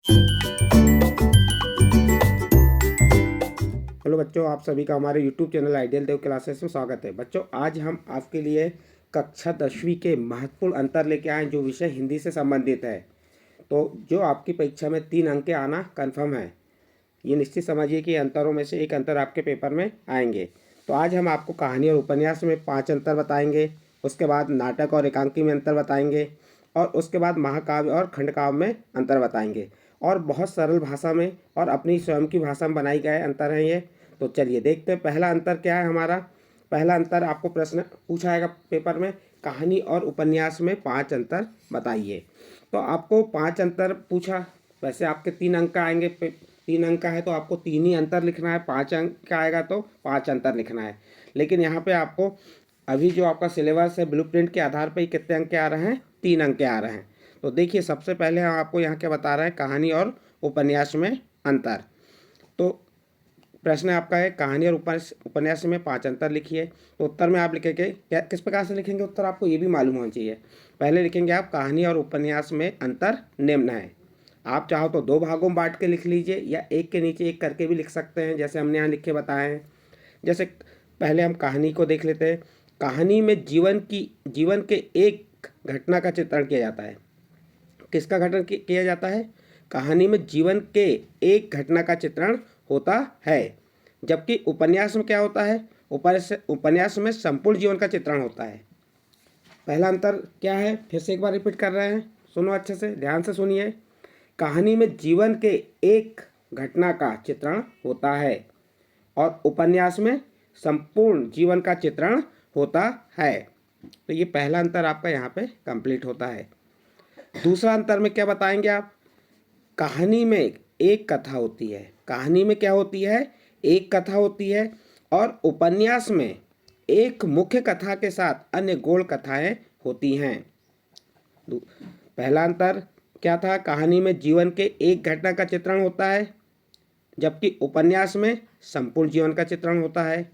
Hello बच्चों, आप सभी का हमारे YouTube चैनल आइडियल देव क्लासेस में स्वागत है। बच्चों, आज हम आपके लिए कक्षा 10वीं के महत्वपूर्ण अंतर लेके आए जो विषय हिंदी से संबंधित है। तो जो आपकी परीक्षा में 3 अंक के आना कन्फर्म है। ये निश्चित समझिए कि अंतरों में से एक अंतर आपके पेपर में आएंगे। तो आज हम आपको कहानी और उपन्यास में 5 अंतर बताएंगे, उसके बाद नाटक और एकांकी में अंतर बताएंगे, और उसके बाद महाकाव्य और खंडकाव्य में अंतर बताएंगे। और बहुत सरल भाषा में और अपनी स्वयं की भाषा में बनाई गए अंतर हैं ये। तो चलिए देखते हैं पहला अंतर क्या है हमारा। पहला अंतर आपको प्रश्न पूछा जाएगा पेपर में, कहानी और उपन्यास में 5 अंतर बताइए। तो आपको 5 अंतर पूछा, वैसे आपके 3 अंक का आएंगे, 3 अंक का है तो आपको 3 ही अंतर लिखना है। 5 अंक का आएगा तो 5 अंतर लिखना है। लेकिन यहाँ पे आपको अभी जो आपका सिलेबस है ब्लूप्रिंट के आधार पर ही कितने अंक के आ रहे हैं, 3 अंक के आ रहे हैं। तो देखिए सबसे पहले हम आपको यहाँ क्या बता रहे हैं, कहानी और उपन्यास में अंतर। तो प्रश्न आपका है कहानी और उपन्यास में 5 अंतर लिखिए। तो उत्तर में आप लिखेंगे क्या, किस प्रकार से लिखेंगे उत्तर, आपको ये भी मालूम होना चाहिए। पहले लिखेंगे आप कहानी और उपन्यास में अंतर निम्न है। आप चाहो तो 2 भागों में बांट के लिख लीजिए या एक के नीचे एक करके भी लिख सकते हैं, जैसे हमने यहाँ लिख के बताए हैं। जैसे पहले हम कहानी को देख लेते हैं। कहानी में जीवन के एक घटना का चित्रण किया जाता है। किसका घटन किया जाता है? कहानी में जीवन के एक घटना का चित्रण होता है, जबकि उपन्यास में क्या होता है? उपन्यास में संपूर्ण जीवन का चित्रण होता है। पहला अंतर क्या है, फिर से एक बार रिपीट कर रहे हैं, सुनो अच्छे से, ध्यान से सुनिए। कहानी में जीवन के एक घटना का चित्रण होता है और उपन्यास में संपूर्ण जीवन का चित्रण होता है। तो ये पहला अंतर आपका यहाँ पे कंप्लीट होता है। दूसरा अंतर में क्या बताएंगे आप? कहानी में एक कथा होती है। कहानी में क्या होती है? एक कथा होती है, और उपन्यास में एक मुख्य कथा के साथ अन्य गौण कथाएं होती हैं। पहला अंतर क्या था? कहानी में जीवन के एक घटना का चित्रण होता है, जबकि उपन्यास में संपूर्ण जीवन का चित्रण होता है।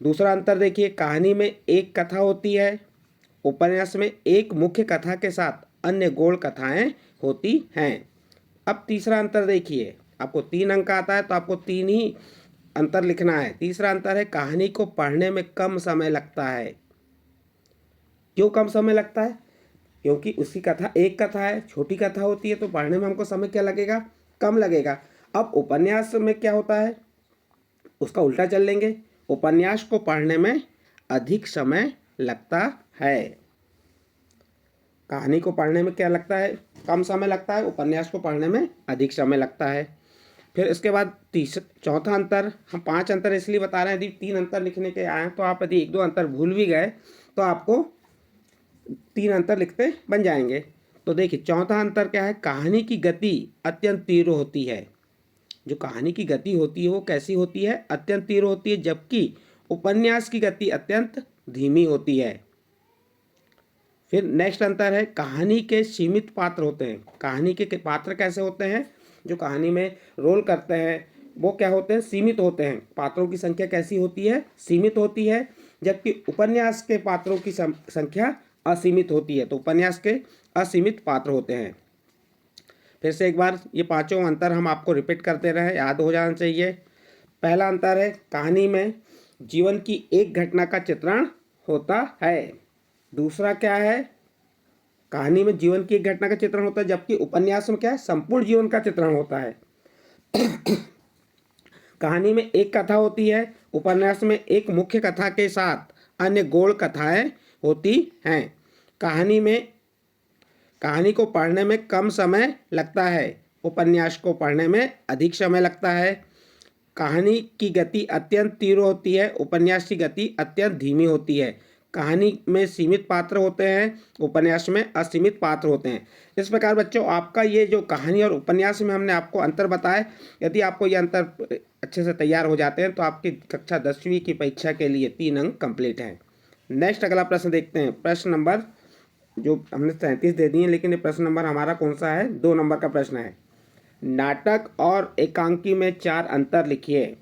दूसरा अंतर देखिए, कहानी में एक कथा होती है, उपन्यास में एक मुख्य कथा के साथ अन्य गौण कथाएं होती हैं। अब तीसरा अंतर देखिए, आपको 3 अंक आता है तो आपको 3 ही अंतर लिखना है। तीसरा अंतर है कहानी को पढ़ने में कम समय लगता है। क्यों कम समय लगता है? क्योंकि उसकी कथा एक कथा है, छोटी कथा होती है, तो पढ़ने में हमको समय क्या लगेगा? कम लगेगा। अब उपन्यास में क्या होता है, उसका उल्टा चल लेंगे। उपन्यास को पढ़ने में अधिक समय लगता है। कहानी को पढ़ने में क्या लगता है? कम समय लगता है। उपन्यास को पढ़ने में अधिक समय लगता है। फिर इसके बाद चौथा अंतर, हम 5 अंतर इसलिए बता रहे हैं, यदि 3 अंतर लिखने के आए हैं तो आप यदि 1-2 अंतर भूल भी गए तो आपको 3 अंतर लिखते बन जाएंगे। तो देखिए चौथा अंतर क्या है? कहानी की गति अत्यंत तीव्र होती है। जो कहानी की गति होती है वो कैसी होती है? अत्यंत तीव्र होती है, जबकि उपन्यास की गति अत्यंत धीमी होती है। फिर नेक्स्ट अंतर है कहानी के सीमित पात्र होते हैं। कहानी के पात्र कैसे होते हैं? जो कहानी में रोल करते हैं वो क्या होते हैं? सीमित होते हैं। पात्रों की संख्या कैसी होती है? सीमित होती है। जबकि उपन्यास के पात्रों की संख्या असीमित होती है। तो उपन्यास के असीमित पात्र होते हैं। फिर से एक बार ये 5 अंतर हम आपको रिपीट करते रहे, याद हो जाना चाहिए। पहला अंतर है कहानी में जीवन की एक घटना का चित्रण होता है। दूसरा क्या है? कहानी में जीवन की एक घटना का चित्रण होता है, जबकि उपन्यास में क्या है? संपूर्ण जीवन का चित्रण होता है। कहानी में एक कथा होती है, उपन्यास में एक मुख्य कथा के साथ अन्य गौण कथाएं होती हैं। कहानी को पढ़ने में कम समय लगता है, उपन्यास को पढ़ने में अधिक समय लगता है। कहानी की गति अत्यंत तीव्र होती है, उपन्यास की गति अत्यंत धीमी होती है। कहानी में सीमित पात्र होते हैं, उपन्यास में असीमित पात्र होते हैं। इस प्रकार बच्चों आपका ये जो कहानी और उपन्यास में हमने आपको अंतर बताए, यदि आपको ये अंतर अच्छे से तैयार हो जाते हैं तो आपकी कक्षा 10वीं की परीक्षा के लिए 3 अंक कंप्लीट हैं। नेक्स्ट अगला प्रश्न देखते हैं। प्रश्न नंबर जो हमने 37 दे दिए, लेकिन ये प्रश्न नंबर हमारा कौन सा है? 2 नंबर का प्रश्न है। नाटक और एकांकी में 4 अंतर लिखिए।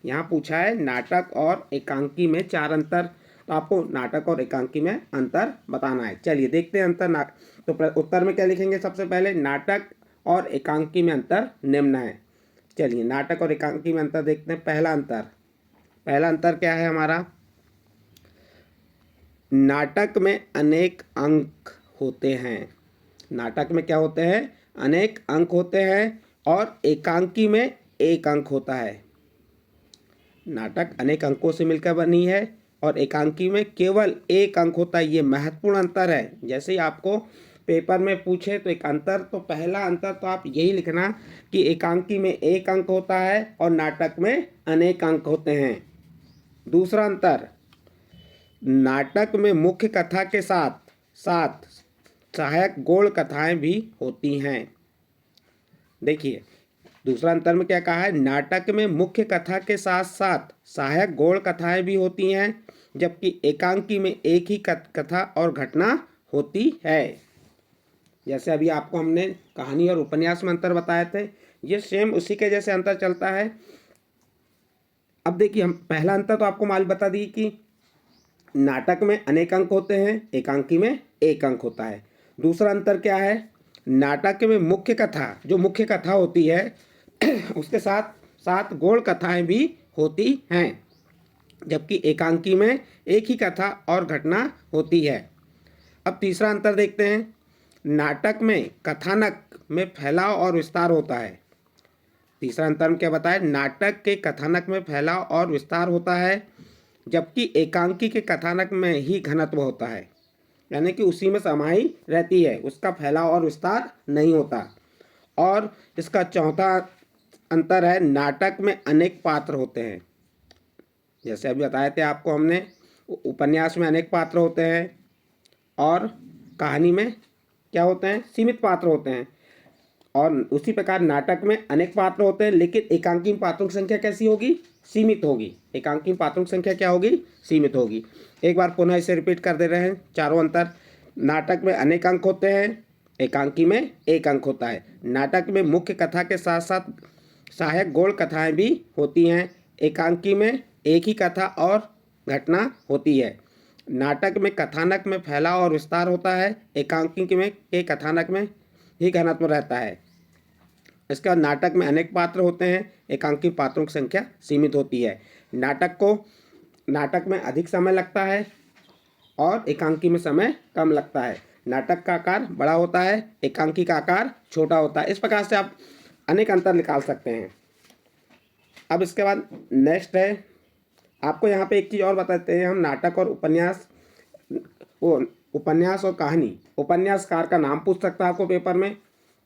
यहाँ पूछा है नाटक और एकांकी में 4 अंतर, तो आपको नाटक और एकांकी में अंतर बताना है। चलिए देखते हैं अंतर। तो उत्तर में क्या लिखेंगे? सबसे पहले नाटक और एकांकी में अंतर निम्न है। चलिए नाटक और एकांकी में अंतर देखते हैं। पहला अंतर क्या है हमारा? नाटक में अनेक अंक होते हैं। नाटक में क्या होते हैं? अनेक अंक होते हैं और एकांकी में एक अंक होता है। नाटक अनेक अंकों से मिलकर बनी है और एकांकी में केवल एक अंक होता है। ये महत्वपूर्ण अंतर है। जैसे ही आपको पेपर में पूछे तो एक अंतर, तो पहला अंतर तो आप यही लिखना कि एकांकी में एक अंक होता है और नाटक में अनेक अंक होते हैं। दूसरा अंतर, नाटक में मुख्य कथा के साथ साथ सहायक गौड़ कथाएं भी होती हैं। देखिए दूसरा अंतर में क्या कहा है? नाटक में मुख्य कथा के साथ साथ सहायक गौड़ कथाएं भी होती हैं, जबकि एकांकी में एक ही कथा और घटना होती है। जैसे अभी आपको हमने कहानी और उपन्यास में अंतर बताए थे, ये सेम उसी के जैसे अंतर चलता है। अब देखिए हम पहला अंतर तो आपको मालूम बता दी कि नाटक में अनेक अंक होते हैं, एकांकी में एक अंक होता है। दूसरा अंतर क्या है? नाटक में मुख्य कथा, जो मुख्य कथा होती है उसके साथ साथ गौड़ कथाएं भी होती हैं, जबकि एकांकी में एक ही कथा और घटना होती है। अब तीसरा अंतर देखते हैं। नाटक में कथानक में फैलाव और विस्तार होता है। तीसरा अंतर क्या बताया? नाटक के कथानक में फैलाव और विस्तार होता है, जबकि एकांकी के कथानक में ही घनत्व होता है, यानी कि उसी में समाई रहती है, उसका फैलाव और विस्तार नहीं होता। और इसका चौथा अंतर है, नाटक में अनेक पात्र होते हैं। जैसे अभी बताए थे आपको हमने, उपन्यास में अनेक पात्र होते हैं और कहानी में क्या होते हैं? सीमित पात्र होते हैं। और उसी प्रकार नाटक में अनेक पात्र होते हैं, लेकिन एकांकी में पात्रों की संख्या कैसी होगी? सीमित होगी। एकांकी में पात्रों की संख्या क्या होगी? सीमित होगी। एक बार पुनः इसे रिपीट कर दे रहे हैं चारों अंतर। नाटक में अनेक अंक होते हैं, एकांकी में एक अंक होता है। नाटक में मुख्य कथा के साथ साथ सहायक गौड़ कथाएं भी होती हैं, एकांकी में एक ही कथा और घटना होती है। नाटक में कथानक में फैलाव और विस्तार होता है, एकांकी में के कथानक में ही घनत्व रहता है। इसका नाटक में अनेक पात्र होते हैं, एकांकी पात्रों की संख्या सीमित होती है। नाटक में अधिक समय लगता है और एकांकी में समय कम लगता है। नाटक का आकार बड़ा होता है, एकांकी का आकार छोटा होता है। इस प्रकार से आप अनेक अंतर निकाल सकते हैं। अब इसके बाद नेक्स्ट है, आपको यहाँ पे एक चीज़ और बताते हैं हम। नाटक और उपन्यास और कहानी। उपन्यासकार का नाम पूछ सकता है आपको पेपर में।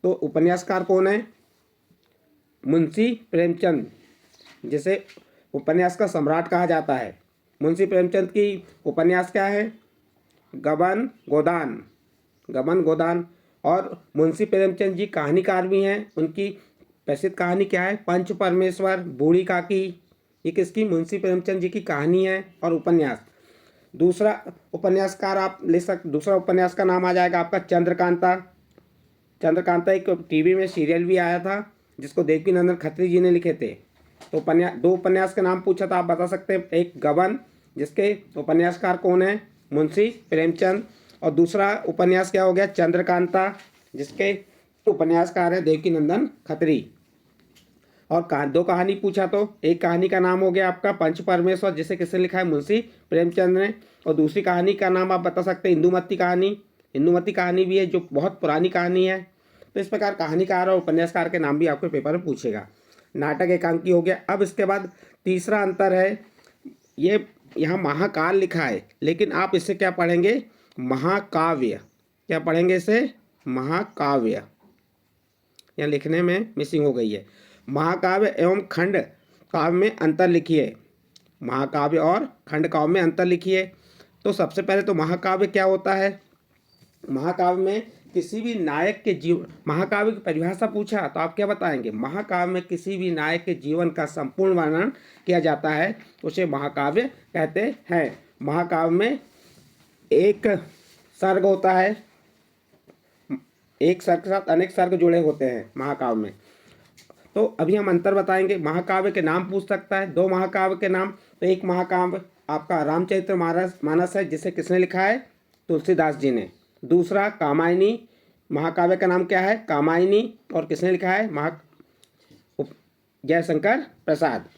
तो उपन्यासकार कौन है? मुंशी प्रेमचंद, जिसे उपन्यास का सम्राट कहा जाता है। मुंशी प्रेमचंद की उपन्यास क्या है? गबन गोदान। और मुंशी प्रेमचंद जी कहानीकार भी हैं। उनकी प्रसिद्ध कहानी क्या है? पंच परमेश्वर, बूढ़ी काकी। ये किसकी? मुंशी प्रेमचंद जी की कहानी है और उपन्यास। दूसरा उपन्यासकार आप ले सकते, दूसरा उपन्यास का नाम आ जाएगा आपका चंद्रकांता एक टीवी में सीरियल भी आया था, जिसको देवकीनंदन खत्री जी ने लिखे थे। तो दो उपन्यास का नाम पूछा था, आप बता सकते हैं। एक गबन, जिसके उपन्यासकार कौन है? मुंशी प्रेमचंद। और दूसरा उपन्यास क्या हो गया? चंद्रकांता, जिसके उपन्यासकार है देवकीनंदन खत्री। और दो कहानी पूछा तो एक कहानी का नाम हो गया आपका पंच परमेश्वर, जिसे किसने लिखा है? मुंशी प्रेमचंद ने। और दूसरी कहानी का नाम आप बता सकते हैं इंदुमती कहानी भी है, जो बहुत पुरानी कहानी है। तो इस प्रकार कहानीकार और उपन्यासकार के नाम भी आपके पेपर में पूछेगा। नाटक एकांकी हो गया। अब इसके बाद तीसरा अंतर है, ये यहाँ महाकाल लिखा है, लेकिन आप इससे क्या पढ़ेंगे? महाकाव्य। क्या पढ़ेंगे इसे? महाकाव्य। यहाँ लिखने में मिसिंग हो गई है। महाकाव्य एवं खंड काव्य में अंतर लिखिए। महाकाव्य और खंड काव्य में अंतर लिखिए। तो सबसे पहले तो महाकाव्य क्या होता है? महाकाव्य में किसी भी नायक के जीवन, महाकाव्य की परिभाषा पूछा तो आप क्या बताएंगे? महाकाव्य में किसी भी नायक के जीवन का संपूर्ण वर्णन किया जाता है, उसे महाकाव्य कहते हैं। महाकाव्य में एक सर्ग होता है, एक सर्ग के साथ अनेक सर्ग जुड़े होते हैं महाकाव्य में। तो अभी हम अंतर बताएंगे। महाकाव्य के नाम पूछ सकता है, दो महाकाव्य के नाम। तो एक महाकाव्य आपका रामचरितमानस है, जिसे किसने लिखा है? तुलसीदास जी ने। दूसरा कामायनी महाकाव्य का नाम क्या है? कामायनी। और किसने लिखा है? जयशंकर प्रसाद।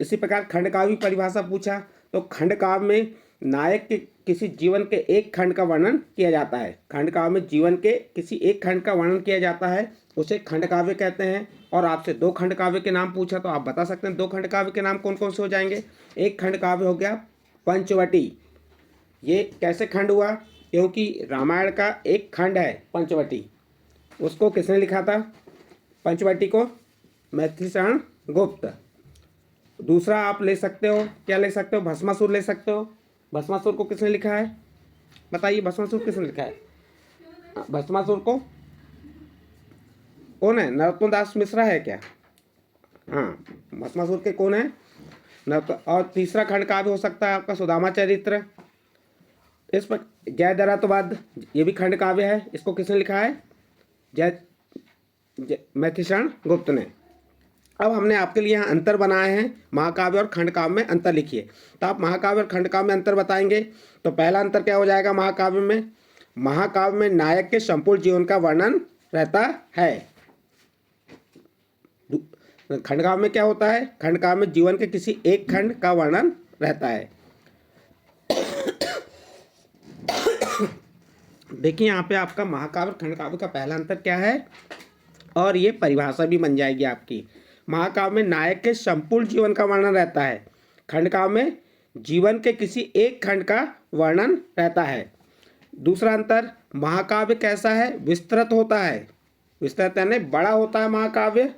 इसी प्रकार खंड काव्य की परिभाषा पूछा, तो खंड काव्य में नायक के किसी जीवन के एक खंड का वर्णन किया जाता है। खंड काव्य में जीवन के किसी एक खंड का वर्णन किया जाता है, उसे खंड काव्य कहते हैं। और आपसे 2 खंड काव्य के नाम पूछा, तो आप बता सकते हैं 2 खंड काव्य के नाम कौन कौन से हो जाएंगे। एक खंड काव्य हो गया पंचवटी। ये कैसे खंड हुआ? क्योंकि रामायण का एक खंड है पंचवटी। उसको किसने लिखा था? पंचवटी को मैथिलीशरण गुप्त। दूसरा आप ले सकते हो, क्या ले सकते हो? भस्मासुर ले सकते हो। भस्मासुर को किसने लिखा है? बताइए, भस्मासुर किसने लिखा है? भस्मासुर को कौन है? नरोत्तम दास मिश्रा है क्या? हाँ, भस्मासुर के कौन है? और तीसरा खंड काव्य हो सकता है आपका सुदामा चरित्र। इस पर जयद्रथवध, ये भी खंड काव्य है। इसको किसने लिखा है? मैथिलीशरण गुप्त ने। अब हमने आपके लिए यहाँ अंतर बनाए हैं, महाकाव्य और खंड काव्य में अंतर लिखिए। तो आप महाकाव्य और खंड काव्य में अंतर बताएंगे। तो पहला अंतर क्या हो जाएगा महाकाव्य में? महाकाव्य में नायक के संपूर्ण जीवन का वर्णन रहता है। खंड काव्य में क्या होता है? खंड काव्य में जीवन के किसी एक खंड का वर्णन रहता है। देखिए यहाँ पे आपका महाकाव्य और खंड काव्य का पहला अंतर क्या है, और ये परिभाषा भी बन जाएगी आपकी। महाकाव्य में नायक के संपूर्ण जीवन का वर्णन रहता है। खंड काव्य में जीवन के किसी एक खंड का वर्णन रहता है। दूसरा अंतर, महाकाव्य कैसा है? विस्तृत होता है। विस्तृत यानी बड़ा होता है महाकाव्य,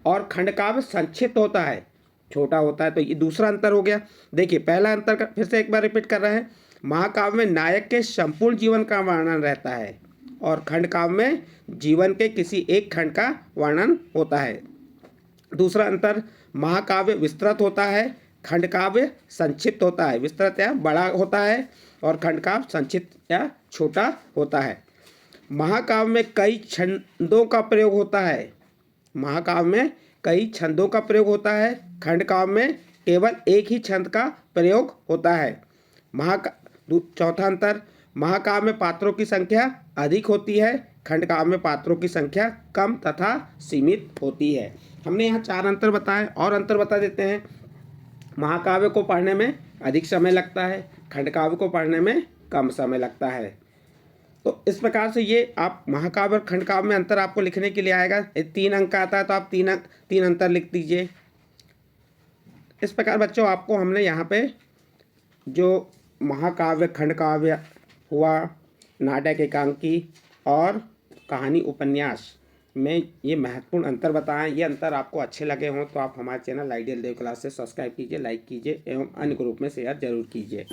और खंड काव्य संक्षिप्त होता है, छोटा होता है। तो ये दूसरा अंतर हो गया। देखिए पहला अंतर का फिर से एक बार रिपीट कर रहे हैं। महाकाव्य में नायक के संपूर्ण जीवन का वर्णन रहता है, और खंड काव्य में जीवन के किसी एक खंड का वर्णन होता है। दूसरा अंतर, महाकाव्य विस्तृत होता है, खंड काव्य संक्षिप्त होता है। विस्तृत या बड़ा होता है, और खंड काव्य संक्षिप्त या छोटा होता है। महाकाव्य में कई छंदों का प्रयोग होता है। महाकाव्य में कई छंदों का प्रयोग होता है। खंड काव्य में केवल एक ही छंद का प्रयोग होता है। चौथा अंतर, महाकाव्य में पात्रों की संख्या अधिक होती है, खंड काव्य में पात्रों की संख्या कम तथा सीमित होती है। हमने यहाँ 4 अंतर बताए, और अंतर बता देते हैं। महाकाव्य को पढ़ने में अधिक समय लगता है, खंड काव्य को पढ़ने में कम समय लगता है। तो इस प्रकार से ये आप महाकाव्य और खंड काव्य में अंतर आपको लिखने के लिए आएगा। 3 अंक आता है, तो आप तीन अंतर लिख दीजिए। इस प्रकार बच्चों आपको हमने यहाँ पे जो महाकाव्य, खंड काव्य हुआ, नाटक, एकांकी और कहानी उपन्यास में ये महत्वपूर्ण अंतर बताएं। ये अंतर आपको अच्छे लगे हों तो आप हमारे चैनल आइडियल देव क्लास से सब्सक्राइब कीजिए, लाइक कीजिए एवं अन्य ग्रुप में शेयर जरूर कीजिए।